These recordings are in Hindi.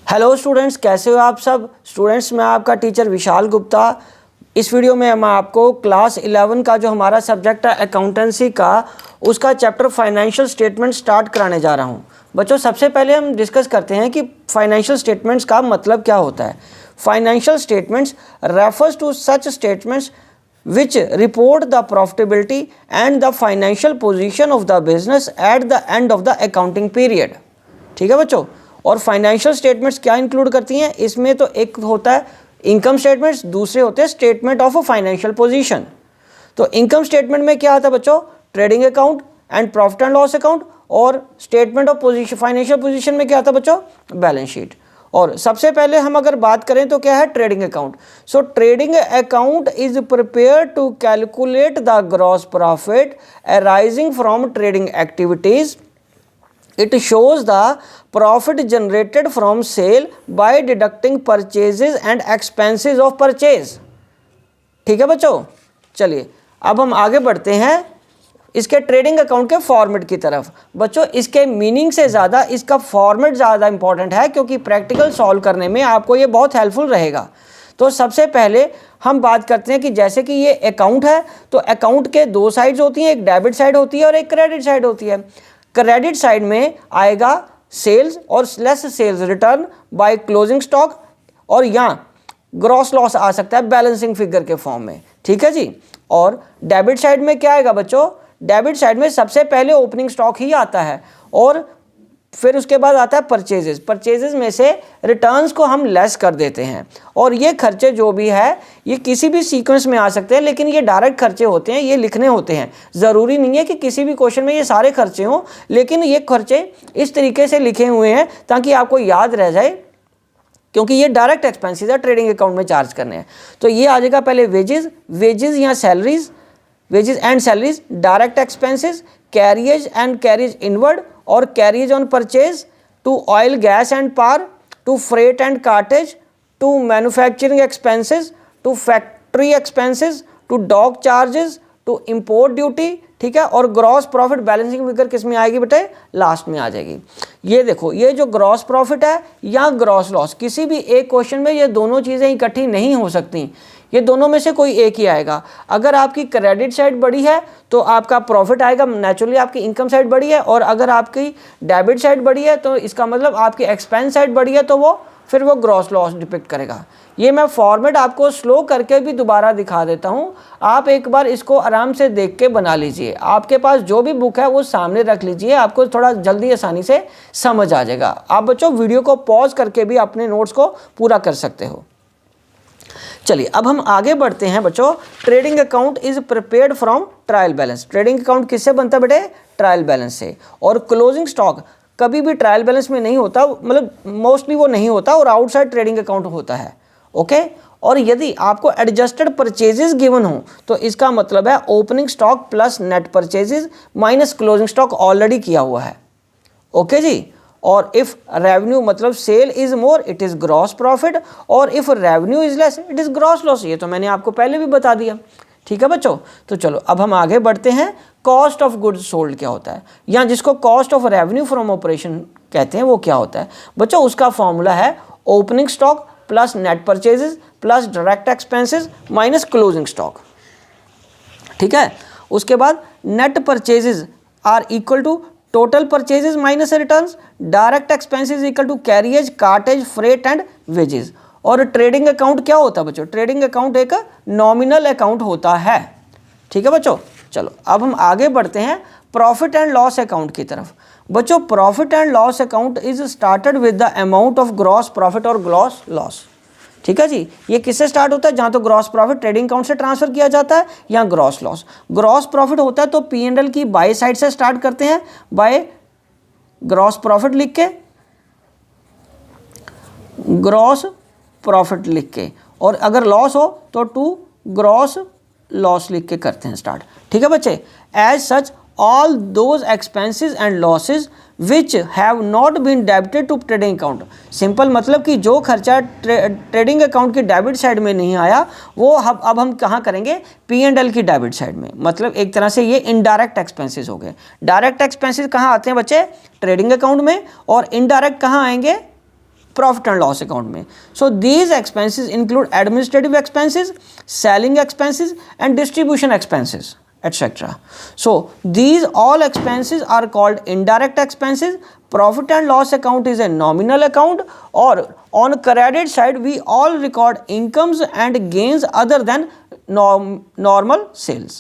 हेलो स्टूडेंट्स, कैसे हो आप सब स्टूडेंट्स। मैं आपका टीचर विशाल गुप्ता। इस वीडियो में मैं आपको क्लास 11 का जो हमारा सब्जेक्ट है अकाउंटेंसी का, उसका चैप्टर फाइनेंशियल स्टेटमेंट स्टार्ट कराने जा रहा हूं। बच्चों, सबसे पहले हम डिस्कस करते हैं कि फाइनेंशियल स्टेटमेंट्स का मतलब क्या होता है। Financial statements refers to such statements which report the profitability and the financial position of the business at the end of the accounting period। ठीक है बच्चों। और फाइनेंशियल स्टेटमेंट्स क्या इंक्लूड करती हैं, इसमें तो एक होता है इनकम स्टेटमेंट्स, दूसरे होते हैं स्टेटमेंट ऑफ फाइनेंशियल पोजीशन। तो इनकम स्टेटमेंट में क्या आता है बच्चों, trading account and profit and loss account, और statement of position financial position में क्या आता है बच्चों, बैलेंस शीट। और सबसे पहले हम अगर बात करें तो क्या है trading account. So trading account is prepare to calculate the gross profit arising from trading activities. It shows the profit generated from sale by deducting purchases and expenses of purchase। ठीक है बच्चों, चलिए अब हम आगे बढ़ते हैं इसके ट्रेडिंग अकाउंट के फॉर्मेट की तरफ। बच्चों, इसके मीनिंग से ज़्यादा इसका फॉर्मेट ज़्यादा इंपॉर्टेंट है, क्योंकि प्रैक्टिकल सॉल्व करने में आपको ये बहुत हेल्पफुल रहेगा। तो सबसे पहले हम बात करते हैं कि जैसे कि ये अकाउंट है, तो अकाउंट के दो साइड्स होती हैं, एक डेबिट साइड होती है और एक क्रेडिट साइड होती है। क्रेडिट साइड में आएगा सेल्स और less sales return by closing stock, और यहाँ ग्रॉस लॉस आ सकता है बैलेंसिंग फिगर के फॉर्म में। ठीक है जी। और डेबिट साइड में क्या आएगा बच्चों, डेबिट साइड में सबसे पहले ओपनिंग स्टॉक ही आता है, और फिर उसके बाद आता है परचेजेस। परचेजेस में से रिटर्न्स को हम लेस कर देते हैं, और ये खर्चे जो भी है ये किसी भी सीक्वेंस में आ सकते हैं, लेकिन ये डायरेक्ट खर्चे होते हैं, ये लिखने होते हैं। ज़रूरी नहीं है कि किसी भी क्वेश्चन में ये सारे खर्चे हों, लेकिन ये खर्चे इस तरीके से लिखे हुए हैं ताकि आपको याद रह जाए, क्योंकि ये डायरेक्ट एक्सपेंसेस है, ट्रेडिंग अकाउंट में चार्ज करने हैं। तो ये आ जाएगा पहले वेजेस या salaries, wages and salaries, direct expenses, carriage and carriage inward, और carriage on purchase, to oil gas and power, to freight and cartage, to manufacturing expenses, to factory expenses, to dock charges, to import duty. ठीक है। और ग्रॉस प्रॉफिट बैलेंसिंग फिगर किस में आएगी बेटे, लास्ट में आ जाएगी। ये देखो, ये जो ग्रॉस प्रॉफिट है या ग्रॉस लॉस, किसी भी एक क्वेश्चन में ये दोनों चीज़ें इकट्ठी नहीं हो सकती, ये दोनों में से कोई एक ही आएगा। अगर आपकी क्रेडिट साइड बड़ी है तो आपका प्रॉफिट आएगा, नेचुरली आपकी इनकम साइड बड़ी है, और अगर आपकी डेबिट साइड बड़ी है तो इसका मतलब आपकी एक्सपेंस साइड बड़ी है, तो वो ग्रॉस लॉस डिपिक्ट करेगा। ये मैं फॉर्मेट आपको स्लो करके भी दोबारा दिखा देता हूँ, आप एक बार इसको आराम से देख के बना लीजिए। आपके पास जो भी बुक है वो सामने रख लीजिए, आपको थोड़ा जल्दी आसानी से समझ आ जाएगा। आप बच्चों वीडियो को पॉज करके भी अपने नोट्स को पूरा कर सकते हो। चलिए अब हम आगे बढ़ते हैं बच्चों। Trading account is prepared from trial balance. Trading account किससे बनता है बेटे, ट्रायल बैलेंस से। और क्लोजिंग स्टॉक कभी भी ट्रायल बैलेंस में नहीं होता, मतलब मोस्टली वो नहीं होता, और आउटसाइड ट्रेडिंग अकाउंट होता है। ओके। और यदि आपको एडजस्टेड परचेजेस गिवन हो तो इसका मतलब है opening stock plus net purchases minus closing stock already किया हुआ है। ओके जी। और इफ रेवेन्यू मतलब sale is more it is gross profit, और if revenue is less it is gross loss. ये तो मैंने आपको पहले भी बता दिया। ठीक है बच्चों। तो चलो अब हम आगे बढ़ते हैं। कॉस्ट ऑफ गुड्स सोल्ड क्या होता है, या जिसको cost of revenue from operation कहते हैं, वो क्या होता है बच्चों। उसका फॉर्मूला है opening stock plus net purchases plus direct expenses minus closing stock. ठीक है। उसके बाद net purchases are equal to total purchases minus returns, direct expenses equal to carriage, cartage, freight and wages. और ट्रेडिंग अकाउंट क्या होता है बच्चों, ट्रेडिंग अकाउंट एक नॉमिनल अकाउंट होता है। ठीक है बच्चों। चलो अब हम आगे बढ़ते हैं प्रॉफिट एंड लॉस अकाउंट की तरफ। बच्चों, profit and loss account is started with the amount of gross profit और ग्रॉस लॉस। ठीक है जी। ये किससे स्टार्ट होता है, जहाँ तो ग्रॉस प्रॉफिट ट्रेडिंग अकाउंट से ट्रांसफर किया जाता है, या ग्रॉस लॉस। ग्रॉस प्रॉफिट होता है तो P&L की बाय साइड से स्टार्ट करते हैं, बाय ग्रॉस प्रॉफिट लिख के, ग्रॉस प्रॉफिट लिख के, और अगर लॉस हो तो टू ग्रॉस लॉस लिख के करते हैं स्टार्ट। ठीक है बच्चे। As such all those expenses and losses which have not been debited to trading account। Simple मतलब कि जो खर्चा ट्रेडिंग अकाउंट की डेबिट साइड में नहीं आया वो अब हम कहाँ करेंगे, P&L की डेबिट साइड में। मतलब एक तरह से ये इनडायरेक्ट एक्सपेंसेस हो गए। डायरेक्ट एक्सपेंसेस कहाँ आते हैं बच्चे, ट्रेडिंग अकाउंट में, और इनडायरेक्ट कहाँ आएंगे, प्रॉफिट एंड लॉस अकाउंट में। So these expenses include administrative expenses, selling expenses and distribution expenses etc. So these all expenses are called indirect expenses. Profit and loss account is a nominal account, or on credit side we all record incomes and gains other than normal sales.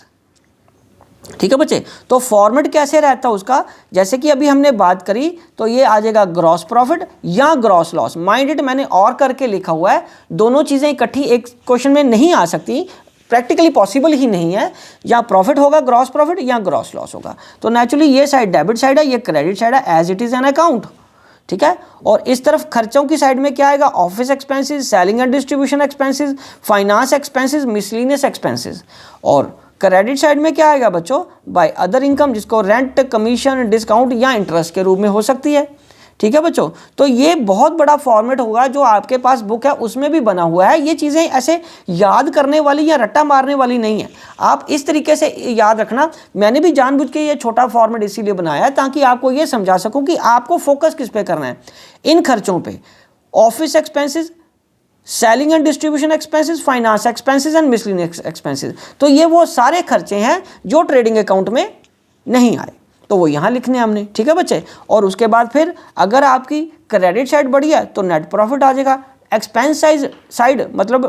ठीक है बच्चे, तो फॉर्मेट कैसे रहता है उसका, जैसे कि अभी हमने बात करी तो ये आ जाएगा ग्रॉस प्रॉफिट या ग्रॉस लॉस। माइंड इट, मैंने और करके लिखा हुआ है, दोनों चीज़ें इकट्ठी एक क्वेश्चन में नहीं आ सकती, प्रैक्टिकली पॉसिबल ही नहीं है, या प्रॉफिट होगा ग्रॉस प्रॉफिट या ग्रॉस लॉस होगा। तो नेचुरली ये साइड डेबिट साइड है, ये क्रेडिट साइड है, as it is an account. ठीक है, और इस तरफ खर्चों की साइड में क्या आएगा, office expenses, selling and distribution expenses, finance expenses, miscellaneous expenses. और क्रेडिट साइड में क्या आएगा बच्चों, बाय अदर इनकम, जिसको रेंट, कमीशन, डिस्काउंट या इंटरेस्ट के रूप में हो सकती है। ठीक है बच्चों, तो ये बहुत बड़ा फॉर्मेट होगा जो आपके पास बुक है उसमें भी बना हुआ है। ये चीज़ें ऐसे याद करने वाली या रट्टा मारने वाली नहीं है, आप इस तरीके से याद रखना। मैंने भी जानबूझ के ये छोटा फॉर्मेट इसीलिए बनाया है ताकि आपको ये समझा सकूं कि आपको फोकस किस पे करना है, इन खर्चों पे, office expenses, selling and distribution expenses, finance expenses and miscellaneous expenses. तो ये वो सारे खर्चे हैं जो ट्रेडिंग अकाउंट में नहीं आए, तो वो यहाँ लिखने हमने। ठीक है बच्चे, और उसके बाद फिर अगर आपकी क्रेडिट साइड बढ़ी है तो नेट प्रॉफिट आ जाएगा, एक्सपेंस साइड मतलब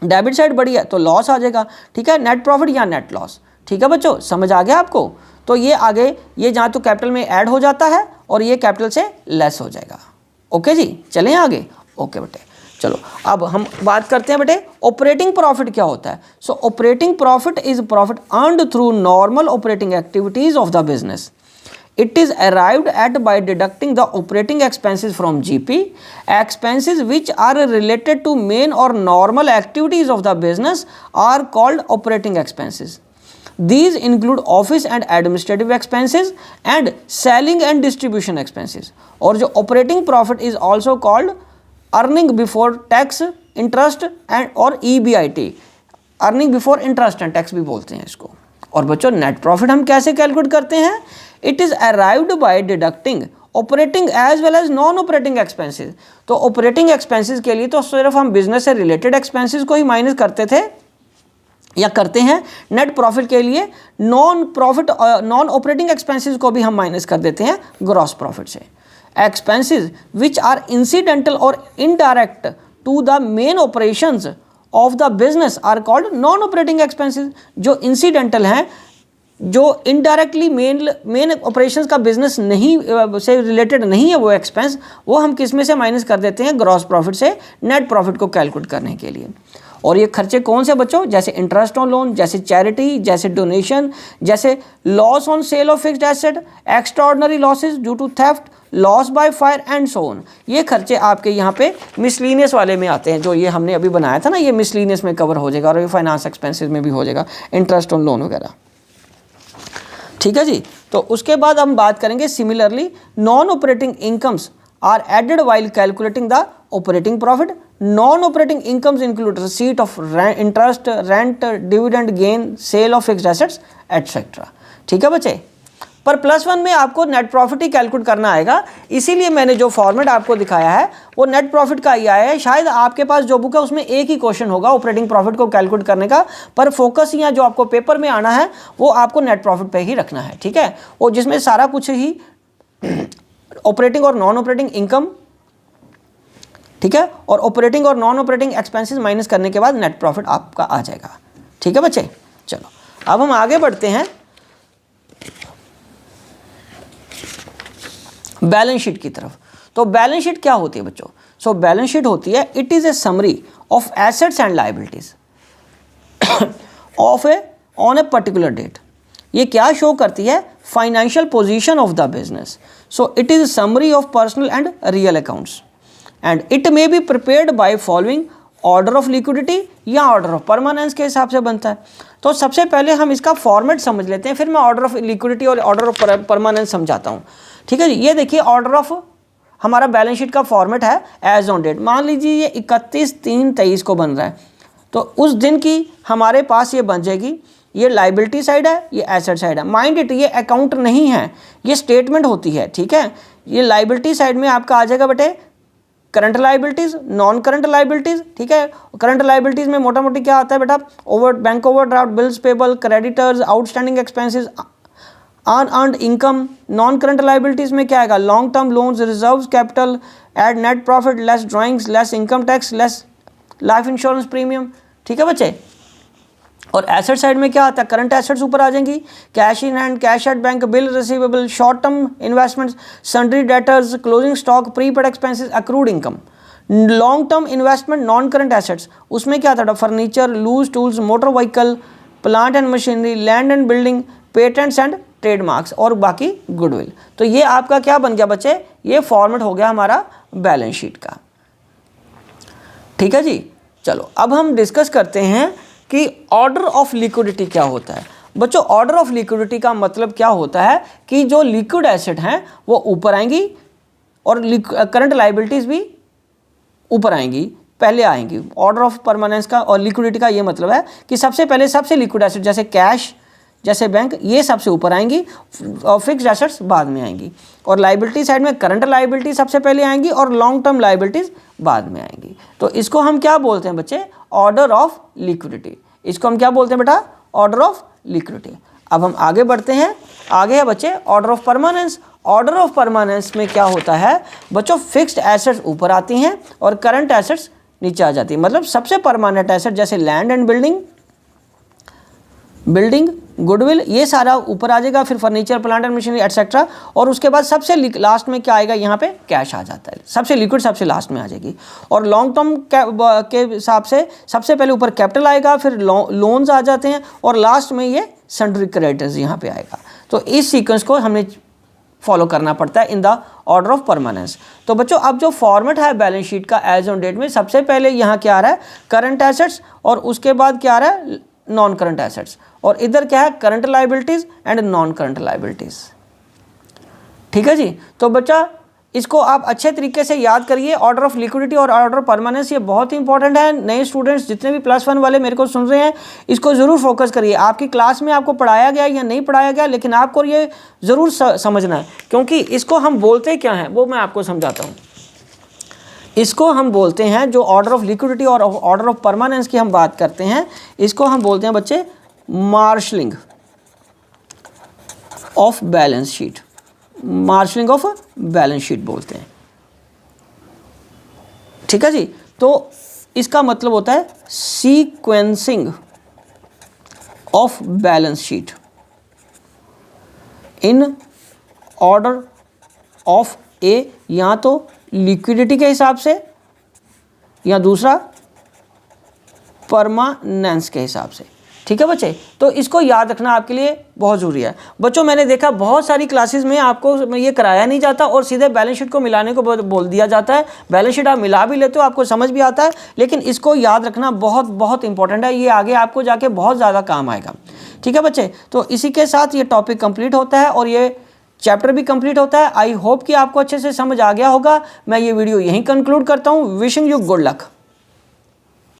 डेबिट साइड बढ़ी है तो लॉस आ जाएगा। ठीक है, नेट प्रॉफिट या नेट लॉस। ठीक है बच्चों, समझ आ गया आपको। तो ये आगे ये जहाँ तो कैपिटल में ऐड हो जाता है और ये कैपिटल से लेस हो जाएगा। ओके जी, चलें आगे। ओके बेटे, चलो अब हम बात करते हैं बेटे ऑपरेटिंग प्रॉफिट क्या होता है। So operating profit is profit earned through normal operating activities of the business. It is arrived at by deducting the operating expenses from GP. Expenses which are related to main और normal activities of the business are called operating expenses. These include office and administrative expenses and selling and distribution expenses. और जो operating profit is also called earning before tax, interest and और EBIT, earning before interest and tax भी बोलते हैं इसको। और बच्चों नेट प्रॉफिट हम कैसे कैलकुलेट करते हैं, it is arrived by deducting operating as well as non operating expenses. तो ऑपरेटिंग एक्सपेंसेस के लिए तो सिर्फ हम बिजनेस से रिलेटेड एक्सपेंसेस को ही माइनस करते थे या करते हैं, नेट प्रॉफिट के लिए नॉन ऑपरेटिंग एक्सपेंसेस को भी हम माइनस कर देते हैं ग्रॉस प्रॉफिट से। Expenses which are incidental or indirect to the main operations of the business are called non-operating expenses. जो incidental हैं, जो indirectly main operations का business नहीं से related नहीं है वो expense, वो हम किस में से माइनस कर देते हैं, ग्रॉस प्रॉफिट से नेट प्रॉफिट को कैलकुलेट करने के लिए। और ये खर्चे कौन से बच्चों, जैसे इंटरेस्ट ऑन लोन, जैसे चैरिटी, जैसे डोनेशन, जैसे loss on sale of fixed asset, extraordinary losses due to theft, loss by fire and so on. ये खर्चे आपके यहाँ पे मिसलिनियस वाले में आते हैं, जो ये हमने अभी बनाया था ना, ये मिसलिनियस में कवर हो जाएगा और ये फाइनेंस एक्सपेंसेस में भी हो जाएगा, इंटरेस्ट ऑन लोन वगैरह। ठीक है जी, तो उसके बाद हम बात करेंगे similarly non operating incomes are added while calculating the operating profit. Non operating incomes include receipt of interest, rent, dividend gain, sale of fixed assets etcetera. ठीक है बच्चे, पर +1 में आपको नेट प्रॉफिट ही कैलकुलेट करना आएगा, इसीलिए मैंने जो फॉर्मेट आपको दिखाया है वो नेट प्रॉफिट का ही आया है। शायद आपके पास जो बुक है उसमें एक ही क्वेश्चन होगा ऑपरेटिंग प्रॉफिट को कैलकुलेट करने का, पर फोकस यहाँ जो आपको पेपर में आना है वो आपको नेट प्रॉफिट पे ही रखना है। ठीक है, और जिसमें सारा कुछ ही ऑपरेटिंग और नॉन ऑपरेटिंग इनकम, ठीक है, और ऑपरेटिंग और नॉन ऑपरेटिंग एक्सपेंसेस माइनस करने के बाद नेट प्रॉफिट आपका आ जाएगा। ठीक है बच्चे, चलो अब हम आगे बढ़ते हैं बैलेंस शीट की तरफ। तो बैलेंस शीट क्या होती है बच्चों, सो बैलेंस शीट होती है, it is a summary of assets and liabilities of on a particular date. ये क्या शो करती है, financial position of the business. So it is summary of personal and real accounts and it may be prepared by following order of liquidity या ऑर्डर ऑफ परमानेंस के हिसाब से बनता है। तो सबसे पहले हम इसका फॉर्मेट समझ लेते हैं, फिर मैं ऑर्डर ऑफ लिक्विडिटी और ऑर्डर ऑफ परमानेंस समझाता हूँ। ठीक है जी, ये देखिए ऑर्डर ऑफ हमारा बैलेंस शीट का फॉर्मेट है एज ऑन डेट। मान लीजिए ये 31/3/23 को बन रहा है, तो उस दिन की हमारे पास ये बन जाएगी, ये लाइबिलिटी साइड है, ये एसेट साइड है। माइंड इट, ये अकाउंट नहीं है, ये स्टेटमेंट होती है। ठीक है, ये लाइबिलिटी साइड में आपका आ जाएगा बेटे current liabilities, non current liabilities, ठीक है। करंट लाइबिलिटीज में मोटा मोटी क्या आता है बेटा, bank overdraft, bills payable, creditors, outstanding expenses, unearned income. Non current liabilities में क्या आएगा, long term loans, reserves, capital, add net profit, less drawings, less income tax, less life insurance premium, ठीक है बच्चे। और एसेट साइड में क्या आता है, करंट एसेट्स ऊपर आ जाएंगी, cash in hand, cash at bank, bill receivable, short term investments, sundry debtors, closing stock, prepaid expenses, accrued income. Long term investment, non current assets, उसमें क्या था, furniture, loose tools, motor vehicle, plant and machinery, land and building, patents and trademarks और बाकी गुडविल। तो ये आपका क्या बन गया बच्चे, ये फॉर्मेट हो गया हमारा बैलेंस शीट का, ठीक है जी। चलो अब हम डिस्कस करते हैं कि ऑर्डर ऑफ लिक्विडिटी क्या होता है। बच्चों ऑर्डर ऑफ लिक्विडिटी का मतलब क्या होता है कि जो लिक्विड एसेट हैं वो ऊपर आएंगी और करंट लाइबिलिटीज भी ऊपर आएंगी, पहले आएंगी। ऑर्डर ऑफ परमानेंस का और लिक्विडिटी का ये मतलब है कि सबसे पहले सबसे लिक्विड एसेट जैसे कैश, जैसे बैंक, ये सबसे ऊपर आएंगी और फिक्स्ड एसेट्स बाद में आएंगी। और लाइबिलिटी साइड में करंट लाइबिलिटी सबसे पहले आएंगी और लॉन्ग टर्म लाइबिलिटीज बाद में आएंगी। तो इसको हम क्या बोलते हैं बच्चे, ऑर्डर ऑफ लिक्विडिटी। इसको हम क्या बोलते हैं बेटा, ऑर्डर ऑफ लिक्विडिटी। अब हम आगे बढ़ते हैं, आगे है बच्चे order of permanence. Order of permanence में क्या होता है बच्चों, फिक्स्ड एसेट्स ऊपर आती हैं और करंट एसेट्स नीचे आ जाती है। मतलब सबसे परमानेंट एसेट जैसे लैंड एंड बिल्डिंग, गुडविल, ये सारा ऊपर आ जाएगा, फिर furniture, plant and machinery etcetera. और उसके बाद सबसे लास्ट में क्या आएगा, यहाँ पे कैश आ जाता है, सबसे लिक्विड सबसे लास्ट में आ जाएगी। और लॉन्ग टर्म के हिसाब से सबसे पहले ऊपर कैपिटल आएगा, फिर लोन्स आ जाते हैं और लास्ट में ये सन्ड्री क्रेडिटर्स यहाँ पे आएगा। तो इस सीक्वेंस को हमें फॉलो करना पड़ता है in the order of permanence. तो बच्चों अब जो फॉर्मेट है बैलेंस शीट का एज ऑन डेट में, सबसे पहले यहाँ क्या आ रहा है, करंट एसेट्स, और उसके बाद क्या आ रहा है, नॉन करंट एसेट्स, और इधर क्या है, current liabilities and non current liabilities, ठीक है जी। तो बच्चा इसको आप अच्छे तरीके से याद करिए। ऑर्डर ऑफ लिक्विडिटी और ऑर्डर ऑफ परमानेंस ये बहुत ही इंपॉर्टेंट है। नए स्टूडेंट्स जितने भी +1 वाले मेरे को सुन रहे हैं, इसको ज़रूर फोकस करिए। आपकी क्लास में आपको पढ़ाया गया या नहीं पढ़ाया गया, लेकिन आपको ये ज़रूर समझना है, क्योंकि इसको हम बोलते क्या हैं वो मैं आपको समझाता हूँ। इसको हम बोलते हैं, जो ऑर्डर ऑफ लिक्विडिटी और ऑर्डर ऑफ परमानेंस की हम बात करते हैं, इसको हम बोलते हैं बच्चे marshalling of balance sheet. Marshalling of balance sheet बोलते हैं, ठीक है जी। तो इसका मतलब होता है sequencing of balance sheet in order of A, या तो लिक्विडिटी के हिसाब से या दूसरा परमानेंस के हिसाब से, ठीक है बच्चे। तो इसको याद रखना आपके लिए बहुत ज़रूरी है। बच्चों मैंने देखा बहुत सारी क्लासेस में आपको ये कराया नहीं जाता और सीधे बैलेंस शीट को मिलाने को बोल दिया जाता है। बैलेंस शीट आप मिला भी लेते हो, आपको समझ भी आता है, लेकिन इसको याद रखना बहुत बहुत इंपॉर्टेंट है। ये आगे आपको जाके बहुत ज़्यादा काम आएगा, ठीक है बच्चे। तो इसी के साथ ये टॉपिक कंप्लीट होता है और ये चैप्टर भी कंप्लीट होता है। आई होप कि आपको अच्छे से समझ आ गया होगा। मैं ये वीडियो यहीं कंक्लूड करता हूँ। Wishing you good luck.